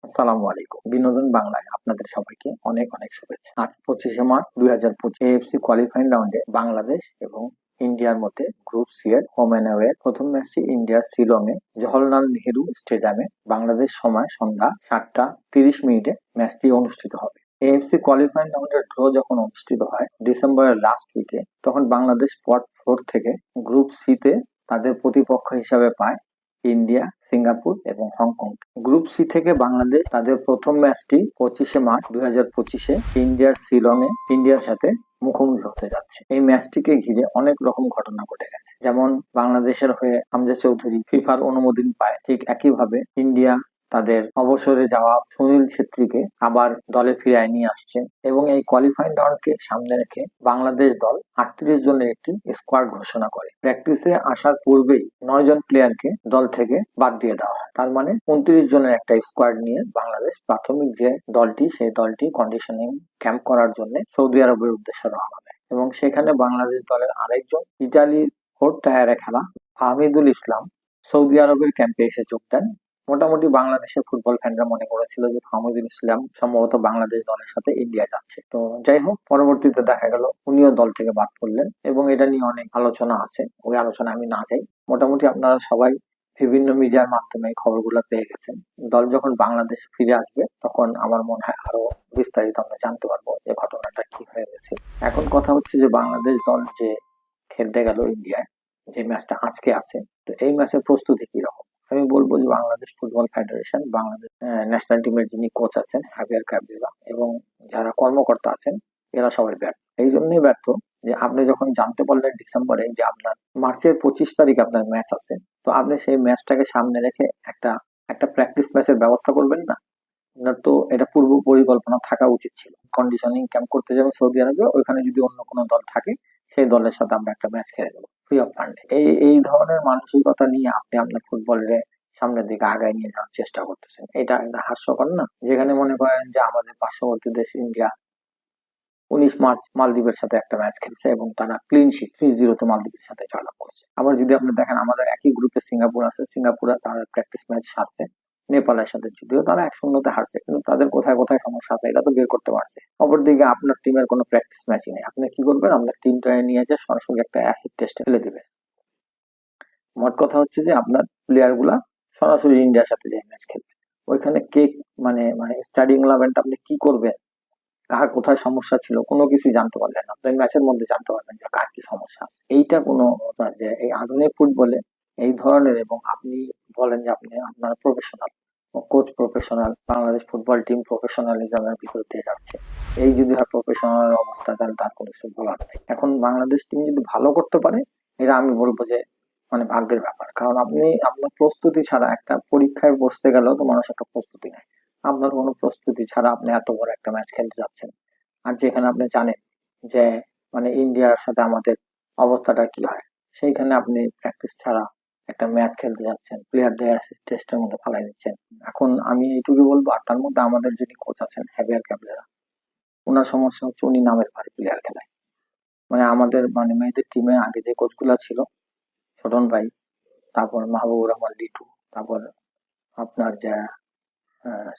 আসসালামু আলাইকুম। বিনোদন বাংলায় আপনাদের সবাইকে অনেক অনেক শুভেচ্ছা। আজ 25শে মার্চ 2025 এএফসি কোয়ালিফাইং রাউন্ডে বাংলাদেশ এবং ইন্ডিয়ার মধ্যে গ্রুপ সি এর হোম অ্যান্ড অ্যাওয়ে প্রথম ম্যাচটি ইন্ডিয়ার শিলংয়ে জওহরলাল নেহেরু স্টেডিয়ামে বাংলাদেশ সময় সন্ধ্যা 7টা 30 মিনিটে ম্যাচটি অনুষ্ঠিত হবে। এএফসি কোয়ালিফাইং রাউন্ডের ড্র যখন অনুষ্ঠিত হয় ডিসেম্বরের লাস্ট উইকে, তখন বাংলাদেশ স্পট 4 থেকে গ্রুপ সি তে তাদের প্রতিপক্ষ হিসাবে পায় ইন্ডিয়া, সিঙ্গাপুর এবং হংকং। গ্রুপ সি থেকে বাংলাদেশ তাদের প্রথম ম্যাচটি 25শে মার্চ 2025 ইন্ডিয়ার শিলংয়ে ইন্ডিয়ার সাথে মুখোমুখি হতে যাচ্ছে। এই ম্যাচটিকে ঘিরে অনেক রকম ঘটনা ঘটে গেছে। যেমন বাংলাদেশের হয়ে হামজা চৌধুরী ফিফার অনুমোদন পায়, ঠিক একইভাবে ইন্ডিয়া তাদের অবসরে যাওয়া সুনীল ছেত্রীকে আবার দলে ফিরিয়ে নিয়ে আসছে এবং এই কোয়ালিফাইং রাউন্ডকে সামনে রেখে বাংলাদেশ দল 38 জনের একটি স্কোয়াড ঘোষণা করে। প্র্যাকটিসে আসার পূর্বেই 9 জন প্লেয়ারকে দল থেকে বাদ দিয়ে দেওয়া হয়। তার মানে 29 জনের একটা স্কোয়াড নিয়ে বাংলাদেশ প্রাথমিক যে দলটি, সেই দলটি কন্ডিশনিং ক্যাম্প করার জন্য সৌদি আরবের উদ্দেশ্যে রওনা দেয় এবং সেখানে বাংলাদেশ দলের আরেকজন ইতালির 4th টায়ারে খেলা হামিদুল ইসলাম সৌদি আরবের ক্যাম্পে এসে যোগ দেন। মোটামুটি বাংলাদেশের ফুটবল ফ্যানরা মনে করেছিল যে হামিদুল ইসলাম সম্ভবত বাংলাদেশ দলের সাথে ইন্ডিয়া যাচ্ছে। তো যাই হোক, পরবর্তীতে দেখা গেল উনিও দল থেকে বাদ পড়লেন এবং এটা নিয়ে অনেক আলোচনা আছে। ওই আলোচনা আমি না যাই। মোটামুটি আপনারা সবাই বিভিন্ন মিডিয়ার মাধ্যমে খবরগুলো পেয়ে গেছেন। দল যখন বাংলাদেশে ফিরে আসবে তখন আমার মনে হয় আরো বিস্তারিত আমরা জানতে পারবো যে ঘটনাটা কি হয়ে গেছে। এখন কথা হচ্ছে যে বাংলাদেশ দল যে খেলতে গেল ইন্ডিয়ায়, যে ম্যাচটা আজকে আছে, তো এই ম্যাচের প্রস্তুতি কিরকম? আমি বলবো যে Bangladesh football federation, Bangladesh national টিমের যিনি কোচ আছেন হাবিয়ার কাবরিলা এবং যারা কর্মকর্তা আছেন, এরা সবাই ব্যর্থ। এই জন্যই ব্যর্থ যে আপনি যখন জানতে পারলেন ডিসেম্বরে যে আপনার মার্চের 25 তারিখ আপনার ম্যাচ আছে, তো আপনি সেই ম্যাচটাকে সামনে রেখে একটা একটা প্র্যাকটিস ম্যাচের ব্যবস্থা করবেন না? আপনার তো এটা পূর্ব পরিকল্পনা থাকা উচিত ছিল। কন্ডিশনিং ক্যাম্প করতে যাবেন সৌদি আরবে, ওইখানে যদি অন্য কোনো দল থাকে সেই দলের সাথে আমরা একটা ম্যাচ খেলে দেবো ফ্রি অফ ফান্ডে। এই ধরনের মানসিকতা নিয়ে আপনি আপনার ফুটবলের সামনের দিকে আগায় নিয়ে যাওয়ার চেষ্টা করতেছেন। এটা একটা হাস্যকর না? যেখানে মনে করেন যে আমাদের পার্শ্ববর্তী দেশ ইন্ডিয়া 19 মার্চ মালদ্বীপের সাথে একটা ম্যাচ খেলছে এবং তারা ক্লিন শিট 3-0 মালদ্বীপের সাথে জয়লাভ করছে। আবার যদি আপনি দেখেন আমাদের একই গ্রুপে সিঙ্গাপুর আছে, সিঙ্গাপুরে তারা প্র্যাকটিস ম্যাচ হারছে নেপালের সাথে, যদিও তারা 1-0 হারছে, কিন্তু তাদের কোথায় কোথায় সমস্যা আছে এটা তো বের করতে পারছে। অপরদিকে আপনার টিমের কোনো প্র্যাকটিস ম্যাচই নেই, আপনি কি করবেন? আপনার টিমটা নিয়ে যে সরাসরি একটা অ্যাসিড টেস্টে ফেলে দিবেন। মোট কথা হচ্ছে যে আপনার প্লেয়ার গুলা সরাসরি ইন্ডিয়ার সাথে যে ম্যাচ খেলবে, ওইখানে কে মানে মানে স্টার্টিং ইলেভেনটা আপনি কি করবেন, কার কোথায় সমস্যা ছিল, কোনো কিছু জানতে পারলেন না। আপনি ম্যাচের মধ্যে জানতে পারবেন যে কার কি সমস্যা আছে। এইটা কোনো যে এই আধুনিক ফুটবলে এই ধরনের, এবং আপনি বলেন যে আপনি আপনার professional, coach professional, Bangladesh football team প্রফেশনালিজমের ভিতর দিয়ে যাচ্ছে। এই যদি হয় প্রফেশনাল অবস্থা, তাহলে তার কোনো কিছু বলার নেই। এখন বাংলাদেশ টিম যদি ভালো করতে পারে, এটা আমি বলবো যে মানে ভাগ্যের ব্যাপার। কারণ আপনি আপনার প্রস্তুতি ছাড়া একটা পরীক্ষায় বসতে গেলেও তো মানুষ একটা প্রস্তুতি নেয়। আপনার কোনো প্রস্তুতি ছাড়া আপনি এত বড় একটা ম্যাচ খেলতে যাচ্ছেন, আর যেখানে আপনি জানেন যে মানে ইন্ডিয়ার সাথে আমাদের অবস্থাটা কি হয়, সেইখানে আপনি প্র্যাকটিস ছাড়া একটা ম্যাচ খেলতে যাচ্ছেন, প্লেয়ারদের টেস্টের মধ্যে ফালাই দিচ্ছেন। এখন আমি এইটুকু বলবো, আর তার মধ্যে আমাদের যিনি কোচ আছেন হ্যাভিয়ার ক্যাবরেরা, ওনার সমস্যা হচ্ছে উনি নামের ভারী প্লেয়ার খেলায়। মানে আমাদের মানে মেয়েদের টিমে আগে যে কোচগুলা ছিল, ছোটন ভাই, তারপর মাহবুবুর রহমান লিটু, তারপর আপনার যে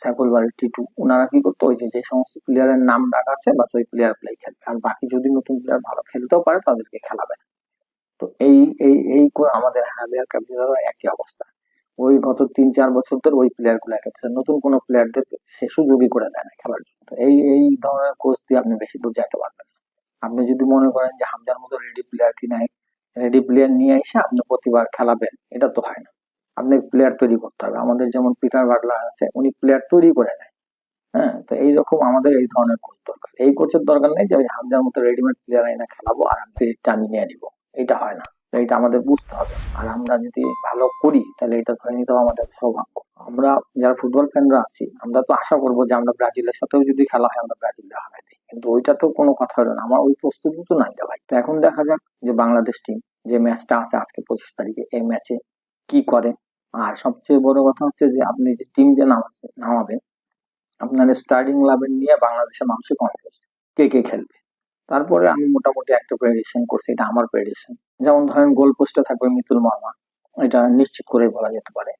সাইফুল বাড়ির টিটু, ওনারা কি করতো, ওই যে যে সমস্ত প্লেয়ারের নাম ডাক আছে বাস ওই প্লেয়ার গুলাই খেলবে, আর বাকি যদি নতুন প্লেয়ার ভালো খেলতেও পারে তাদেরকে খেলাবে না। তো এই করে আমাদের হাবিয়ার ক্যাপ্টেনেরও একই অবস্থা। ওই গত 3-4 বছর ধরে ওই প্লেয়ার গুলা খেলতেছে, নতুন কোনো প্লেয়ারদের সে সুযোগই করে দেয় না খেলার জন্য। তো এই ধরনের কোচ দিয়ে আপনি বেশি দূর যাইতে পারবেন না। আপনি যদি মনে করেন যে হামজার মতো রেডি প্লেয়ার কিনে রেডি প্লেয়ার নিয়ে এসে আপনি প্রতিবার খেলাবেন, এটা তো হয় না। আপনি প্লেয়ার তৈরি করতে হবে। আমাদের যেমন পিটার বাটলার আছে, উনি প্লেয়ার তৈরি করে দেয়। হ্যাঁ, তো এইরকম আমাদের এই ধরনের কোচ দরকার। এই কোচের দরকার নেই যে ওই হামজার মতো রেডিমেড প্লেয়ার এনে খেলাবো আর আমি নিয়ে নিবো, এটা হয় না। তো এটা আমাদের বুঝতে হবে। আর আমরা যদি ভালো করি তাহলে এটা ধরে নিতেও আমাদের সৌভাগ্য। আমরা যারা ফুটবল ফ্যানরা আছি, আমরা তো আশা করবো যে আমরা ব্রাজিলের সাথেও যদি খেলা হয় আমরা ব্রাজিলকে হারাই দিই, কিন্তু ওইটা তো কোনো কথা হলো না। আমার ওই প্রস্তুতি তো নাই রে ভাই। তো এখন দেখা যাক যে বাংলাদেশ টিম যে ম্যাচটা আছে আজকে 25 তারিখে, এই ম্যাচে কি করে। আর সবচেয়ে বড় কথা হচ্ছে যে আপনি যে টিম যে নামাবেন, আপনার স্টার্টিং ইলেভেন নিয়ে বাংলাদেশের মানুষের কনফিউজ, কে কে খেলবে। তারপরে আমি মোটামুটি একটা প্রেডিকশন করছি, এটা আমার প্রেডিকশন। যেমন ধরেন গোল পোস্টে থাকবে মিতুল মার্মা, এটা নিশ্চিত করে বলা যেতে পারে।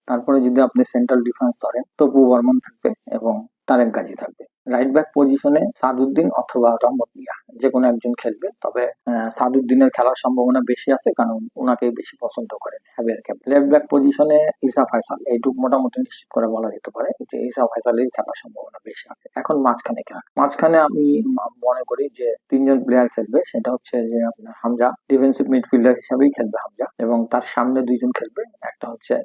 তারপরে যদি আপনি সেন্ট্রাল ডিফেন্স ধরেন তপু বর্মন থাকবে এবং তারেক গাজী থাকবে। রাইট ব্যাক পজিশনে সাদউদ্দিন অথবা রহমত মিয়া যে কোনো একজন খেলবে, তবে সাদউদ্দিনের খেলার সম্ভাবনা বেশি আছে কারণ ওনাকে বেশি পছন্দ করেন হ্যাবের ক্যাপ্টেন। লেফট ব্যাক পজিশনে ইসা ফয়সাল, এইটুকু মোটামুটি নিশ্চিত করে বলা যেতে পারে যে ইসা ফয়সালের খেলার সম্ভাবনা বেশি আছে। এখন মাঝখানে আমি মনে করি যে তিনজন প্লেয়ার খেলবে, সেটা হচ্ছে যে আপনার হামজা ডিফেন্সিভ মিডফিল্ডার হিসাবেই খেলবে হামজা, এবং তার সামনে দুইজন খেলবে, একটা হচ্ছে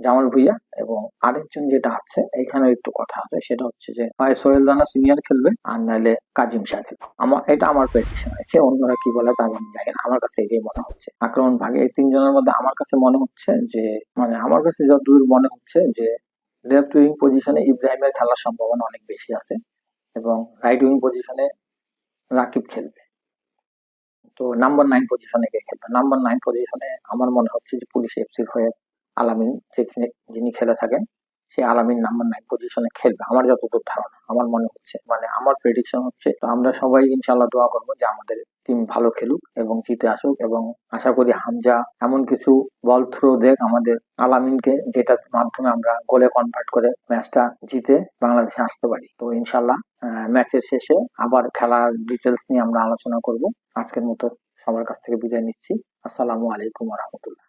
জামাল ভুইয়া এবং আরেকজন যেটা আছে এখানে একটু কথা আছে, সেটা হচ্ছে যে হয় সোহেল রানা সিনিয়র খেলবে আর নাহলে কাজিম শাহ খেলবে। আমার প্রেডিকশন আছে, অন্যরা কি বলে তা আমি জানি না, আমার কাছে এটাই মনে হচ্ছে। আক্রমণ ভাগে এই তিনজনের মধ্যে আমার কাছে মনে হচ্ছে যে আমার কাছে যতদূর মনে হচ্ছে যে লেফট উইং পজিশনে ইব্রাহিমের খেলার সম্ভাবনা অনেক বেশি আছে এবং রাইট উইং পজিশনে রাকিব খেলবে। তো নাম্বার 9 পজিশনে কে খেলবে? নাম্বার 9 পজিশনে আমার মনে হচ্ছে যে পুলিশ এফসির হয়ে আলামিন যিনি খেলে থাকেন, সে আলামিন নাম্বার 9 পজিশনে খেলবে আমার যতদূর ধারণা। আমার মনে হচ্ছে আমার প্রেডিকশন হচ্ছে, তো আমরা সবাই ইনশাল্লাহ দোয়া করবো যে আমাদের টিম ভালো খেলুক এবং জিতে আসুক, এবং আশা করি হামজা এমন কিছু বল থ্রো দেখ আমাদের আলামিনকে, যেটার মাধ্যমে আমরা গোলে কনভার্ট করে ম্যাচটা জিতে বাংলাদেশে আসতে পারি। তো ইনশাল্লাহ ম্যাচের শেষে আবার খেলার ডিটেলস নিয়ে আমরা আলোচনা করব। আজকের মতো সবার কাছ থেকে বিদায় নিচ্ছি। আসসালামু আলাইকুম ওয়া রাহমাতুল্লাহ।